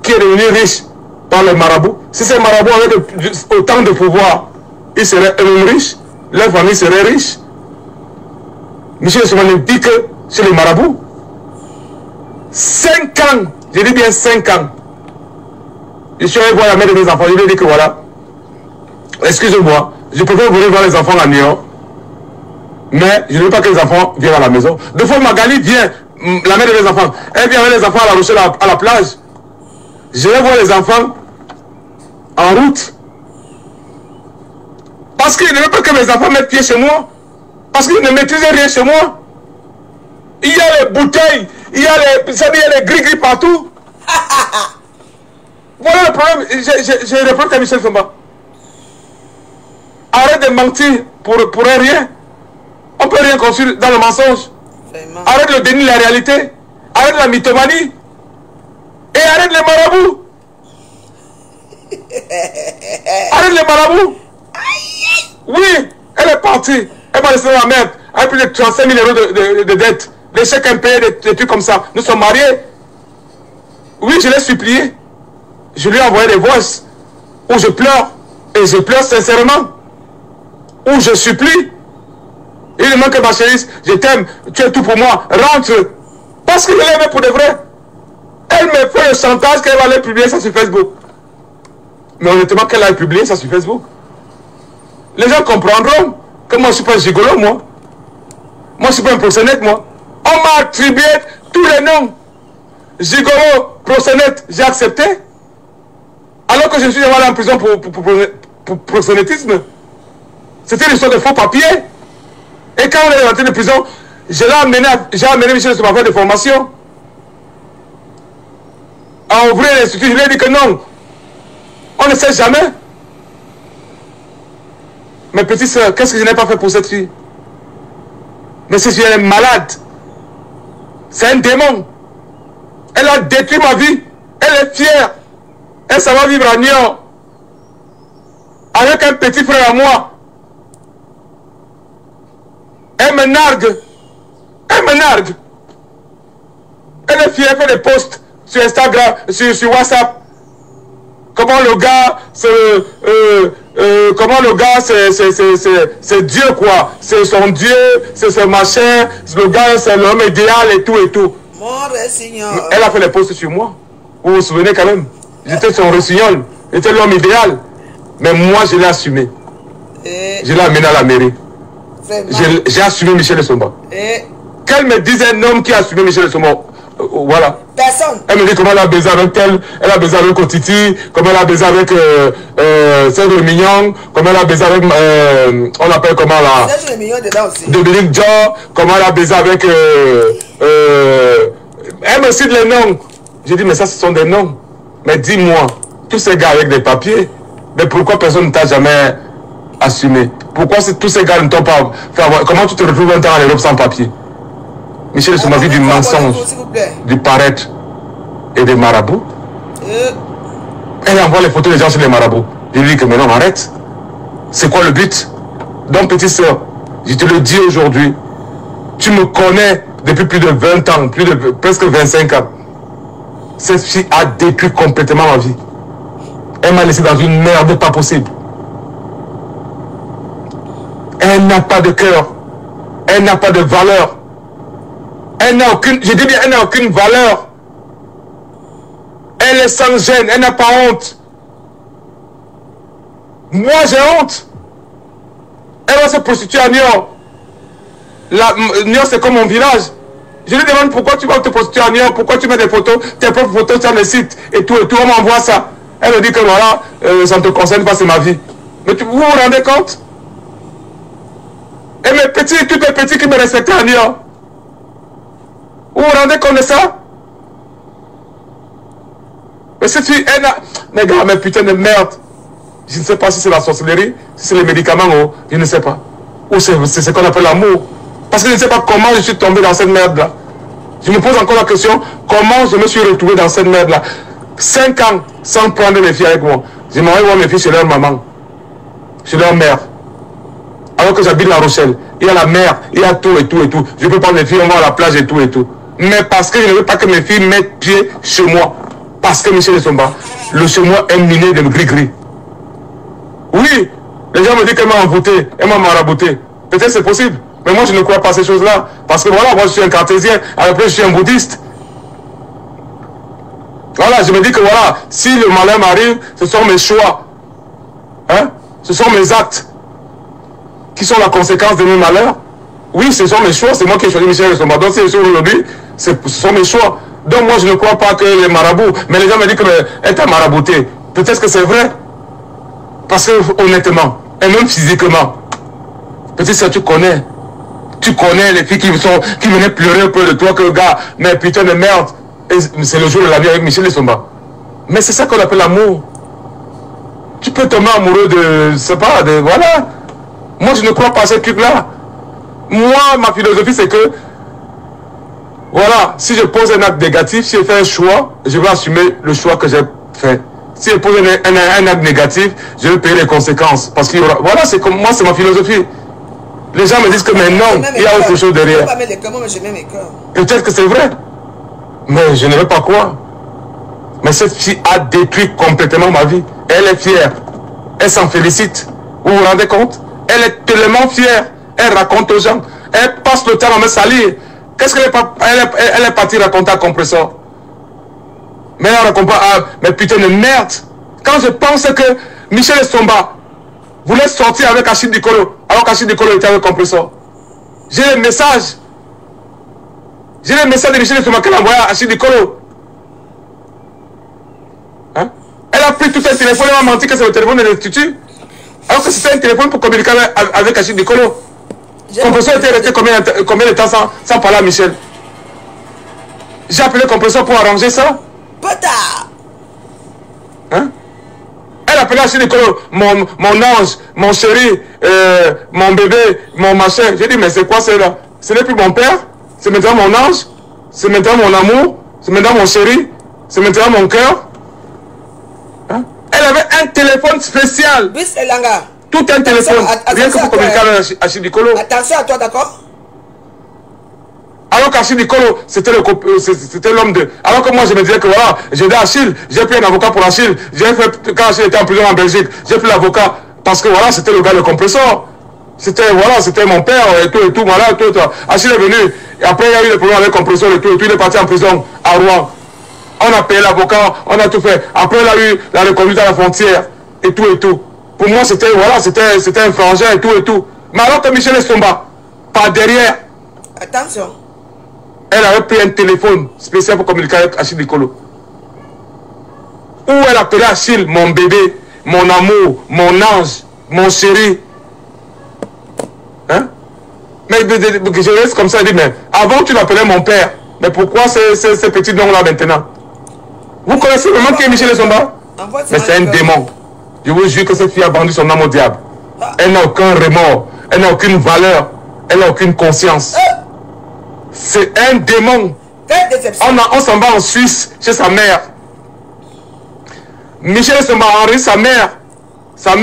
qui est devenu riche par les marabouts? Si ces marabouts avaient autant de pouvoir, ils seraient eux-mêmes riches, leur famille serait riche. Michel Zouma dit que chez les marabouts, 5 ans, je dis bien 5 ans, je suis allé voir la mère de mes enfants, je lui ai dit que voilà, excusez-moi, je préfère venir voir les enfants à New York, mais je ne veux pas que les enfants viennent à la maison. Deux fois Magali vient, la mère de mes enfants, elle vient avec les enfants à La Rochelle à la plage. Je vais voir les enfants en route. Parce qu'il ne veut pas que mes enfants mettent pied chez moi. Parce qu'ils ne maîtrisent rien chez moi. Il y a les bouteilles, il y a les gris-gris partout. Voilà le problème. Je réponds à Michel Zouma. Arrête de mentir pour rien. On ne peut rien construire dans le mensonge. Vraiment. Arrête le déni de la réalité. Arrête la mythomanie. Et arrête les marabouts. Arrête les marabouts. Oui, elle est partie. Elle m'a laissé dans la merde. Elle a plus de 35 000 euros de dette. Les chèques impayés, des trucs comme ça. Nous sommes mariés. Oui, je l'ai supplié. Je lui ai envoyé des voices où je pleure. Et je pleure sincèrement. Où je supplie. Il me manque ma chérie. Je t'aime. Tu es tout pour moi. Rentre. Parce que je l'aimais pour de vrai. Elle me fait le chantage qu'elle va aller publier ça sur Facebook. Mais honnêtement, qu'elle a publié ça sur Facebook. Les gens comprendront que moi je ne suis pas un gigolo, moi. Moi je ne suis pas un proxénète, moi. On m'a attribué tous les noms. Gigolo, proxénète, j'ai accepté. Alors que je suis allé en prison pour proxénétisme. C'était une histoire de faux papiers. Et quand on est rentré de prison, j'ai amené Michel Zouma faire des formations. À ouvrir l'institut, je lui ai dit que non. On ne sait jamais. Mes petites soeurs, qu'est-ce que je n'ai pas fait pour cette fille? Mais cette fille, elle est malade. C'est un démon. Elle a détruit ma vie. Elle est fière. Elle s'en va vivre à New York. Avec un petit frère à moi. Elle me nargue. Elle me nargue. Elle est fière, elle fait des posts sur Instagram, sur WhatsApp. Comment le gars, c'est Dieu quoi. C'est son Dieu, c'est ce machin. Le gars, c'est l'homme idéal et tout et tout. Elle a fait des posts sur moi. Vous vous souvenez quand même. J'étais son rossignol. J'étais l'homme idéal. Mais moi, je l'ai assumé. Je l'ai amené à la mairie. J'ai assumé Michel Zouma. Qu'elle me dise un homme qui a assumé Michel Zouma. Voilà. Personne. Elle me dit comment elle a baisé avec elle. Elle a baisé avec Otiti. Comment elle a baisé avec Serge Le Mignon. Comment elle a baisé avec on l'appelle comment là, Serge Le Mignon dedans aussi. Dominique Dior. Comment elle a baisé avec elle me cite les noms. J'ai dit mais ça ce sont des noms. Mais dis-moi, tous ces gars avec des papiers, Mais pourquoi personne ne t'a jamais assumé? Pourquoi tous ces gars ne t'ont pas fait avoir... Comment tu te retrouves un temps en Europe sans papier? Michel Essomba vit du mensonge, du paraître et des marabouts. Elle envoie les photos des gens sur les marabouts. Je lui dis que maintenant arrête. C'est quoi le but? Donc petite soeur, je te le dis aujourd'hui, tu me connais depuis plus de 20 ans, presque 25 ans. Cette fille a détruit complètement ma vie. Elle m'a laissé dans une merde pas possible. Elle n'a pas de cœur. Elle n'a pas de valeur. Elle n'a aucune, je dis bien, elle n'a aucune valeur. Elle est sans gêne, elle n'a pas honte. Moi j'ai honte. Elle va se prostituer à Niort. Niort c'est comme mon village. Je lui demande pourquoi tu vas te prostituer à Niort, pourquoi tu mets des photos, tes propres photos sur le site et tout, on m'envoie ça. Elle me dit que voilà, ça ne te concerne pas, c'est ma vie. Mais vous vous rendez compte? Et mes petits, tous les petits qui me respectaient à Niort. Vous vous rendez compte de ça? Mais cette fille, elle a... Mais gars, mais putain de merde. Je ne sais pas si c'est la sorcellerie, si c'est les médicaments, ou je ne sais pas. Ou c'est ce qu'on appelle l'amour. Parce que je ne sais pas comment je suis tombé dans cette merde-là. Je me pose encore la question, comment je me suis retrouvé dans cette merde-là. 5 ans sans prendre mes filles avec moi. Je m'envoie voir mes filles chez leur maman, chez leur mère. Alors que j'habite La Rochelle, il y a la mer, il y a tout et tout et tout. Je peux prendre mes filles, on va à la plage et tout et tout. Mais parce que je ne veux pas que mes filles mettent pied chez moi. Parce que Michel Essomba, le chez moi est miné de gris-gris. Oui, les gens me disent qu'elle m'a envoûté, elle m'a marabouté. Peut-être c'est possible. Mais moi je ne crois pas à ces choses-là. Parce que voilà, moi je suis un cartésien, après je suis un bouddhiste. Voilà, je me dis que voilà, si le malheur m'arrive, ce sont mes choix. Hein? Ce sont mes actes qui sont la conséquence de mes malheurs. Oui, ce sont mes choix, c'est moi qui ai choisi Michel Essomba. Donc si je suis aujourd'hui, ce sont mes choix. Donc moi je ne crois pas que les marabouts, mais les gens me disent qu'elle t'a marabouté. Peut-être que c'est vrai. Parce que honnêtement, et même physiquement, peut-être ça tu connais les filles qui venaient pleurer auprès de toi, que gars, mais putain de merde, c'est le jour de la vie avec Michel Essomba. Mais c'est ça qu'on appelle l'amour. Tu peux tomber amoureux de, c'est pas, de, voilà. Moi je ne crois pas à ce truc-là. Moi, ma philosophie c'est que, voilà, si je pose un acte négatif, si je fais un choix, je vais assumer le choix que j'ai fait. Si je pose un acte négatif, je vais payer les conséquences. Parce que voilà, c'est comme moi, c'est ma philosophie. Les gens me disent que mais non, il y a autre chose derrière. Peut-être que c'est vrai. Mais je ne veux pas croire. Mais cette fille a détruit complètement ma vie. Elle est fière. Elle s'en félicite. Vous vous rendez compte? Elle est tellement fière. Elle raconte aux gens. Elle passe le temps à me salir. Qu'est-ce qu'elle est partie raconter à Compressor? Mais elle raconte pas, mais putain de merde. Quand je pense que Michel Essomba voulait sortir avec Achille Dikolo, alors qu'Achille Dikolo était avec Compressor. J'ai les messages. J'ai les messages de Michel Essomba qu'elle a envoyé à Achille Dikolo. Hein? Elle a pris tout un téléphone, elle m'a menti que c'est le téléphone de l'Institut. Alors que c'était un téléphone pour communiquer avec Achille Dikolo. Compressor était resté combien de temps sans parler à Michel? J'ai appelé Compressor pour arranger ça. Hein? Elle appelait Achille Dikolo mon ange, mon chéri, mon bébé, mon machin. J'ai dit, mais c'est quoi cela? Ce n'est plus mon père, c'est maintenant mon ange, c'est maintenant mon amour, c'est maintenant mon chéri, c'est maintenant mon cœur. Hein? Elle avait un téléphone spécial. Tout un téléphone, rien que pour communiquer avec Achille Dikolo. Attention à toi, d'accord? Alors qu'Achille Dikolo, c'était l'homme de... Alors que moi, je me disais que voilà, j'ai dit Achille, j'ai pris un avocat pour Achille. Quand Achille était en prison en Belgique, j'ai pris l'avocat parce que voilà, c'était le gars de Compressor. C'était mon père et tout, voilà, tout. Achille est venu, et après il y a eu des problèmes avec Compressor et tout, il est parti en prison à Rouen. On a payé l'avocat, on a tout fait. Après, il a eu la reconduite à la frontière et tout. Pour moi, c'était un frangin et tout. Mais alors que Michel Essomba, par derrière... Attention. Elle avait pris un téléphone spécial pour communiquer avec Achille Dikolo. Où elle appelait Achille, mon bébé, mon amour, mon ange, mon chéri. Hein? Mais je reste comme ça, je dis, mais avant tu l'appelais mon père. Mais pourquoi ces petits noms-là maintenant? Vous connaissez vraiment qui est Michel Essomba? Mais c'est un démon. Je vous jure que cette fille a vendu son âme au diable. Elle n'a aucun remords. Elle n'a aucune valeur. Elle n'a aucune conscience. C'est un démon. On s'en va en Suisse, chez sa mère. Michel Somba a enregistré sa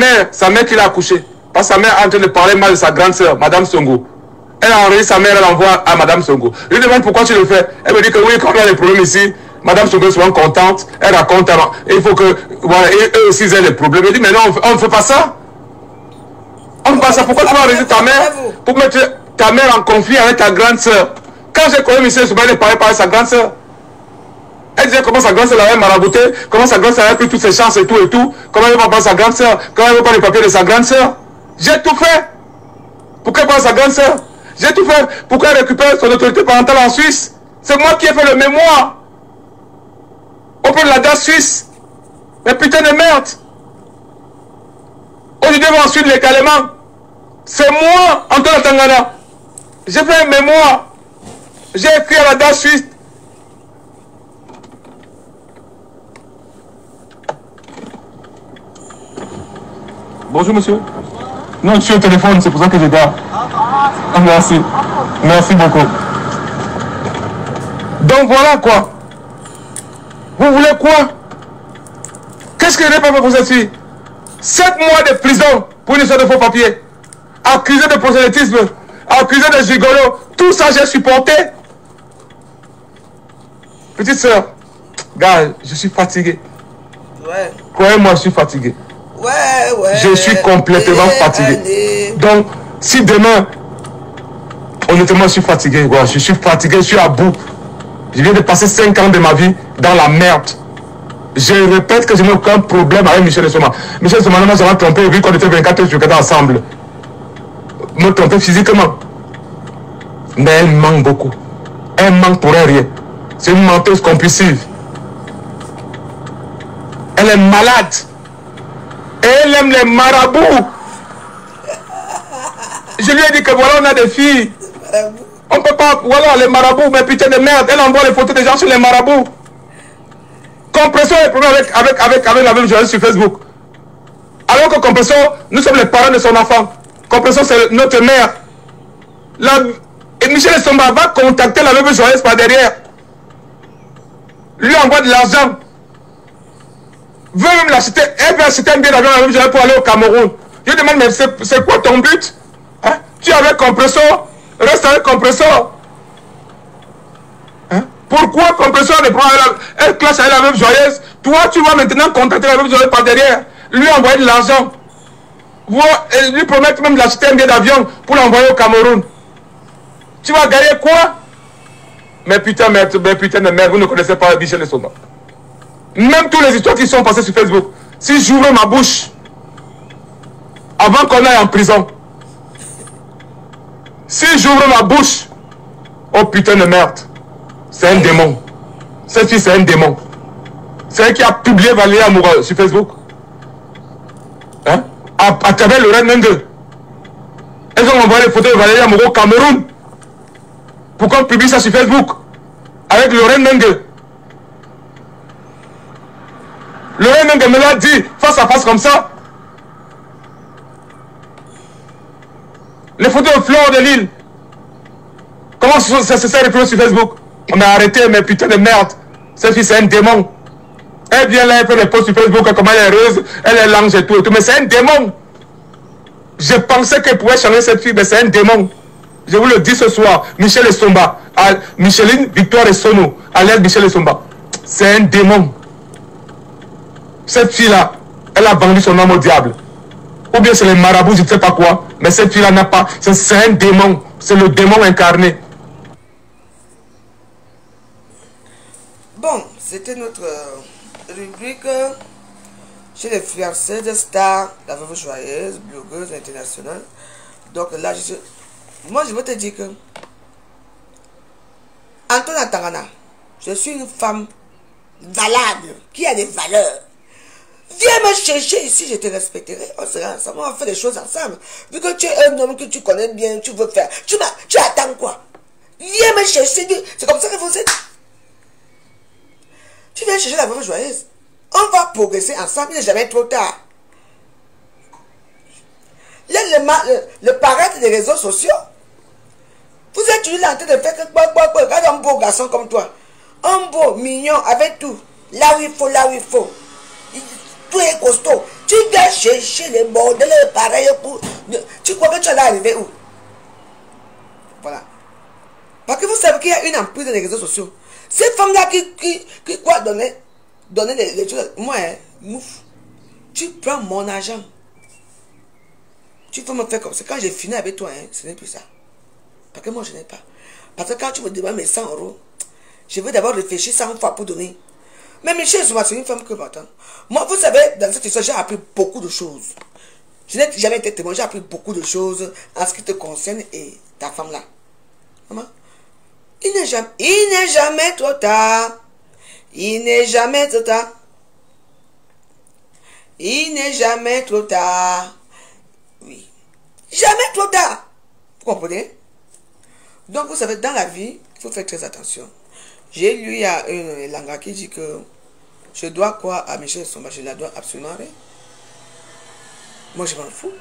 mère qui l'a accouché. Parce que sa mère est en train de parler mal de sa grande sœur, Madame Songo. Elle a enregistré sa mère, elle envoie à Madame Songo. Je lui demande pourquoi tu le fais. Elle me dit que oui, quand il y a des problèmes ici, Madame Songo est souvent contente. Elle raconte, il faut que, voilà, eux aussi ils aient des problèmes. Elle dit, mais non, on ne fait pas ça. On ne fait pas ça. Pourquoi tu vas enregistrer ta mère pour mettre ta mère en conflit avec ta grande sœur? Quand j'ai connu Michel Somba, elle parlait par sa grande sœur. Elle disait comment sa grande sœur l'avait marabouté, comment sa grande sœur avait pris toutes ses chances et tout, comment elle ne veut pas prendre sa grande sœur, comment elle ne veut pas les papiers de sa grande sœur. J'ai tout fait pour qu'elle prenne sa grande sœur. J'ai tout fait pour qu'elle récupère son autorité parentale en Suisse. C'est moi qui ai fait le mémoire auprès de la DAS suisse. Mais putain de merde. Aujourd'hui, on va ensuite légalement. C'est moi, Antoine Tangana. J'ai fait un mémoire. J'ai écrit à la DAS suisse. Bonjour monsieur. Non, je suis au téléphone, c'est pour ça que je garde. Ah, merci. Merci beaucoup. Donc voilà quoi. Vous voulez quoi? Qu'est-ce que je n'ai pas fait pour cette fille? 7 mois de prison pour une histoire de faux papiers. Accusé de prosélytisme, accusé de gigolo. Tout ça j'ai supporté. Petite soeur, gars, je suis fatigué. Ouais. Croyez-moi, je suis fatigué. Ouais. Je suis complètement fatigué. Donc, si demain, honnêtement, je suis fatigué. Ouais, je suis fatigué, je suis à bout. Je viens de passer 5 ans de ma vie dans la merde. Je répète que je n'ai aucun problème avec Michel Somba. Michel Somba m'a jamais trompé, vu qu'on était 24 heures sur 4 ensemble. Me tromper physiquement. Mais elle manque beaucoup. Elle manque pour rien. C'est une menteuse compulsive. Elle est malade. Et elle aime les marabouts. Je lui ai dit que voilà, on a des filles. On ne peut pas, voilà, les marabouts, mais putain de merde. Elle envoie les photos des gens sur les marabouts. Compression a des problèmes avec la même journaliste sur Facebook. Alors que Compression, nous sommes les parents de son enfant. Compression, c'est notre mère. Et Michel Somba va contacter la même journaliste par derrière. Lui envoie de l'argent. Veut même l'acheter. Elle veut acheter un billet d'avion la même journée pour aller au Cameroun. Je lui demande, mais c'est quoi ton but? Hein? Tu es avec Compressor, reste avec Compressor. Hein? Pourquoi Compressor ne prend elle classe avec la même joyeuse? Toi, tu vas maintenant contacter la même joyeuse par derrière. Lui envoyer de l'argent. Lui promettre même d'acheter un billet d'avion pour l'envoyer au Cameroun. Tu vas gagner quoi? Mais putain de merde, vous ne connaissez pas Michel Somba. Même toutes les histoires qui sont passées sur Facebook. Si j'ouvre ma bouche, avant qu'on aille en prison, si j'ouvre ma bouche, oh putain de merde, c'est un démon. Cette fille, c'est un démon. C'est elle qui a publié Valérie Amoura sur Facebook. Hein? À travers le Red Mengue. Elles ont envoyé les photos de Valérie Amoura au Cameroun. Pourquoi on publie ça sur Facebook? Avec le Red Mengue. Le Red Mengue me l'a dit face à face comme ça. Les photos de Flore de Lille. Comment ça se s'est retrouvé sur Facebook? On a arrêté, mais putain de merde. Cette fille, c'est un démon. Elle vient là, elle fait des posts sur Facebook, comment elle est heureuse, elle est langue et tout. Mais c'est un démon. Je pensais qu'elle pouvait changer cette fille, mais c'est un démon. Je vous le dis ce soir. Michel Somba, Micheline Victoire et Sono, alias Michel Somba. C'est un démon. Cette fille-là, elle a vendu son âme au diable. Ou bien c'est les marabouts, je ne sais pas quoi. Mais cette fille-là n'a pas. C'est un démon. C'est le démon incarné. Bon, c'était notre rubrique chez les fiancés de stars, la veuve joyeuse, blogueuse internationale. Donc là, moi je veux te dire que Antoine Tangana, je suis une femme valable, qui a des valeurs. Viens me chercher ici, je te respecterai. On sera ensemble, on va faire des choses ensemble. Vu que tu es un homme que tu connais bien, tu veux faire. Tu attends quoi? Viens me chercher. C'est comme ça que vous êtes. Tu viens chercher la veuve joyeuse. On va progresser ensemble, il n'est jamais trop tard. Le paraître des réseaux sociaux. Vous êtes toujours en train de faire que regarde un beau garçon comme toi. Un beau, mignon, avec tout. Là où il faut, là où il faut. Tout est costaud. Tu dois chercher les bordels pareils pour... Tu crois que tu allais arriver où? Voilà. Parce que vous savez qu'il y a une emprise dans les réseaux sociaux. Cette femme-là qui quoi donner les choses. Moi, mouf. Tu prends mon argent. Tu peux me faire comme ça. Quand j'ai fini avec toi, ce n'est plus ça. Parce que moi, je n'ai pas. Parce que quand tu me demandes mes 100 €, je veux d'abord réfléchir 100 fois pour donner. Mais Michel Zouma, c'est une femme que m'attend. Moi, vous savez, dans cette histoire, j'ai appris beaucoup de choses. Je n'ai jamais été témoin, j'ai appris beaucoup de choses en ce qui te concerne et ta femme-là. Maman, il n'est jamais trop tard. Il n'est jamais trop tard. Il n'est jamais trop tard. Oui. Jamais trop tard. Vous comprenez? Donc, vous savez, dans la vie, il faut faire très attention. J'ai lu il y a une langue qui dit que je dois quoi à Michel Zouma, je la dois absolument rien. Moi, je m'en fous.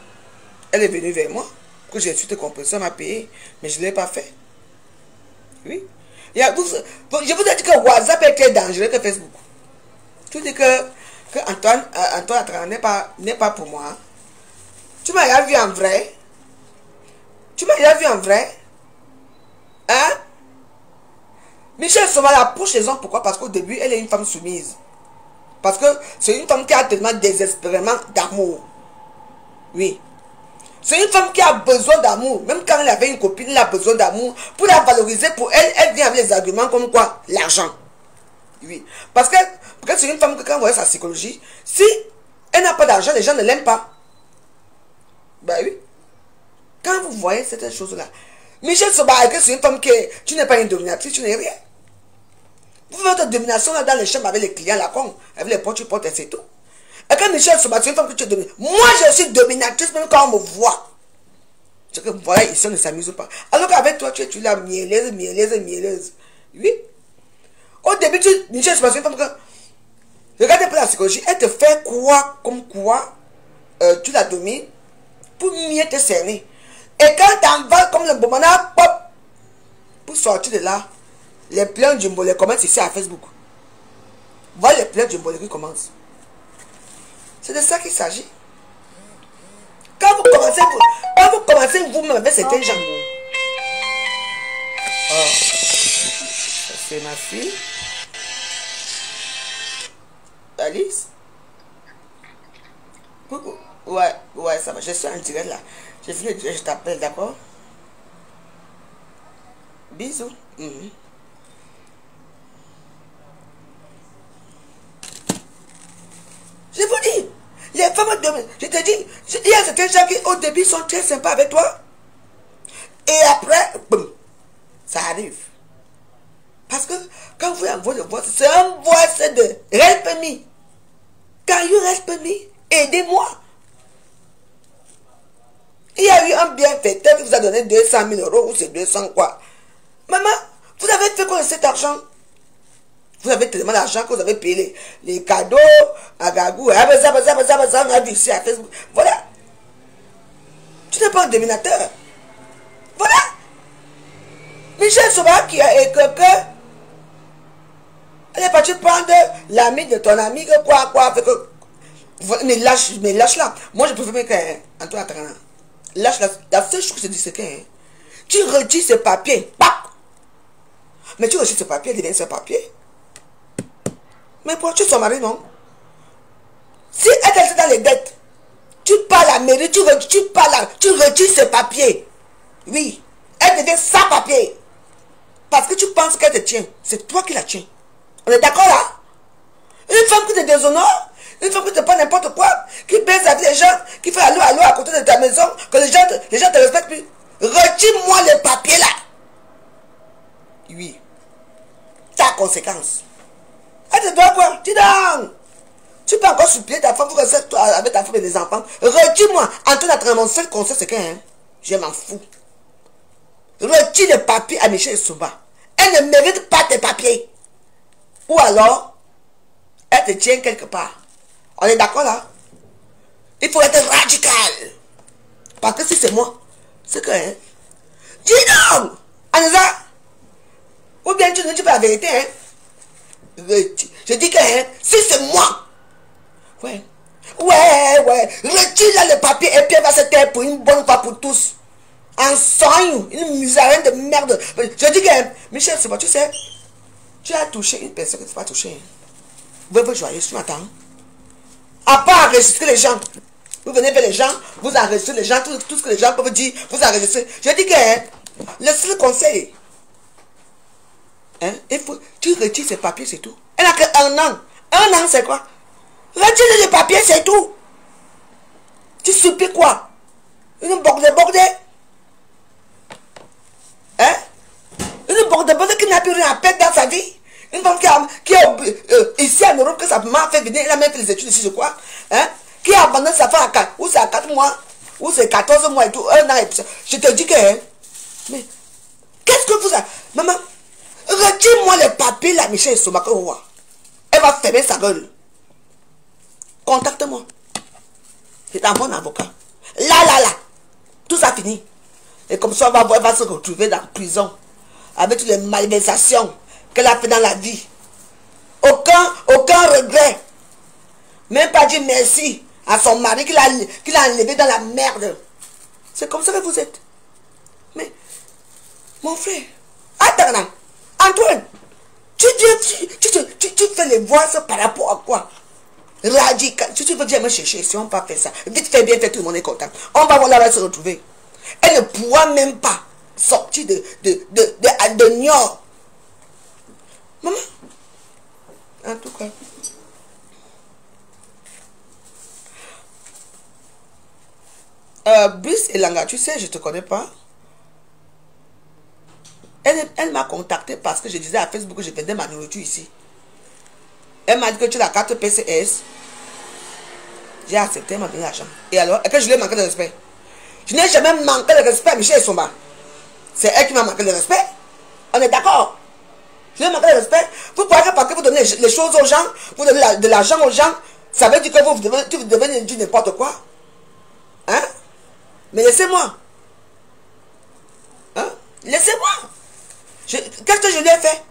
Elle est venue vers moi, que j'ai suite compris, elle m'a payé, mais je ne l'ai pas fait. Oui. Je vous ai dit que WhatsApp est très dangereux que Facebook. Tu dis que Antoine n'est pas pour moi. Tu m'as déjà vu en vrai? Tu m'as déjà vu en vrai? Hein? Michel Zouma approche les hommes. Pourquoi? Parce qu'au début, elle est une femme soumise. Parce que c'est une femme qui a tellement désespérément d'amour. Oui. C'est une femme qui a besoin d'amour. Même quand elle avait une copine, elle a besoin d'amour. Pour la valoriser, pour elle, elle vient avec les arguments comme quoi? L'argent. Oui. Parce que c'est une femme que quand vous voyez sa psychologie, si elle n'a pas d'argent, les gens ne l'aiment pas. Ben oui. Quand vous voyez cette chose-là, Michel Zouma, c'est une femme qui tu n'es pas une dominatrice, tu n'es rien. Vous faites votre domination là dans les chambres avec les clients là, avec les portes, tu portes et c'est tout. Et quand Michel Zouma, c'est une femme que tu domines. Moi, je suis dominatrice même quand on me voit. C'est que voilà, ici on ne s'amuse pas. Alors qu'avec toi, tu es là, mielleuse. Oui. Au début, Michel Zouma, c'est une femme que... Regardez pour la psychologie, elle te fait croire comme quoi tu la domines pour mieux te cerner. Et quand tu envales comme le bomana, pop, pour sortir de là, les plans du mbolé commencent ici à Facebook. Voilà les plans du mbolé qui commencent. C'est de ça qu'il s'agit. Quand vous commencez vous-même avec certains gens. Oh, c'est ma fille. Alice. Coucou. Ouais, ça va. Je suis en direct là. J'ai fini de dire, je t'appelle, d'accord? Bisous. Je vous dis, les femmes de... Je te dis, il y a certains gens qui au début sont très sympas avec toi. Et après, boum, ça arrive. Parce que quand vous envoyez le voice, c'est un voice de help me. Can you help me? Aidez-moi. Il y a eu un bienfaiteur qui vous a donné 200 000 € ou c'est 200 quoi. Maman, vous avez fait quoi de cet argent? Vous avez tellement d'argent que vous avez payé les cadeaux à Gagou. On a vu ici à Facebook. Voilà. Tu n'es pas un dominateur. Voilà. Michel Zouma qui a quelqu'un. Elle est partie prendre l'ami de ton ami. Quoi. Mais lâche là. Moi je préfère même qu'Antoine Attarana. Lâche là. La seule chose que je dis c'est que tu retires ce papier. Pap. Mais tu retires ce papier, il devient ce papier. Mais pourquoi tu es son mari, non? Si elle est dans les dettes, tu parles à la mairie, tu retires ce papier. Oui. Elle devient sans papier. Parce que tu penses qu'elle te tient. C'est toi qui la tiens. On est d'accord là? Une femme qui te déshonore, une femme qui te prend n'importe quoi, qui baise avec les gens, qui fait allô à côté de ta maison, que les gens te respectent plus. Retire-moi le papier là. Oui. Ta conséquence. Elle te doit quoi? Tu donnes. Tu peux encore supplier ta femme pour rester avec ta femme et les enfants. Retire-moi. Antoine Attarana, mon seul conseil c'est que je m'en fous. Retire le papier à Michel Zouma. Elle ne mérite pas tes papiers. Ou alors, elle te tient quelque part. On est d'accord là? Il faut être radical. Parce que si c'est moi, c'est que... Hein, dis donc, Anza, ou bien tu ne dis pas la vérité. Hein. Je dis que hein, si c'est moi, ouais, retire là le papier et puis elle va se taire pour une bonne fois pour tous. En soigne, une misère de merde. Je dis que, hein, Michel, c'est moi, tu sais, tu as touché une personne que tu n'as pas touché. Vous joyeux, tu m'attends. À part enregistrer les gens. Vous venez vers les gens, vous enregistrez les gens, tout ce que les gens peuvent dire, vous enregistrez. Je dis que, hein, le seul conseil, hein, il faut, tu retires ces papiers, c'est tout. Elle n'a qu'un an. Un an, c'est quoi? Retire les papiers, c'est tout. Tu supplies quoi? Une bordée. Hein? Une bordée qui n'a plus rien à perdre dans sa vie. Une femme qui est ici en Europe, que sa maman fait venir, elle a même fait les études ici, je crois. Hein? Qui a abandonné sa femme à 4, ou c'est à 4 mois, ou c'est 14 mois et tout, un an et tout. Je te dis que, hein, mais, qu'est-ce que vous avez? Maman, retire-moi les papiers, là, Michel Somaka. Elle va fermer sa gueule. Contacte-moi. C'est un bon avocat. Là. Tout ça fini. Et comme ça, elle va se retrouver dans la prison. Avec toutes les malversations qu'elle a fait dans la vie. Aucun regret. Même pas dire merci à son mari qui l'a enlevé dans la merde. C'est comme ça que vous êtes. Mais, mon frère, attends, Antoine, tu fais les voix par rapport à quoi? Radical. Tu veux dire me chercher, si on ne peut pas faire ça. Vite fait, bien fait, tout le monde est content. On va voir là, elle va se retrouver. Elle ne pourra même pas sortir de Niort. Maman, en tout cas. Brice et Langa, tu sais, je ne te connais pas. Elle m'a contacté parce que je disais à Facebook que je vendais ma nourriture ici. Elle m'a dit que tu as la carte PCS. J'ai accepté, elle m'a donné l'argent. Et alors, est-ce que je lui ai manqué de respect? Je n'ai jamais manqué de respect à Michel Somba. C'est elle qui m'a manqué de respect. On est d'accord? Je lui ai manqué de respect. Vous croyez que parce que vous donnez les choses aux gens, vous donnez de l'argent aux gens, ça veut dire que vous devez dire n'importe quoi? Hein? Mais laissez-moi. Hein? Laissez-moi. Qu'est-ce que je lui ai fait?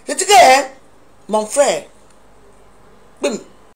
Je dis que, hein, mon frère, bim,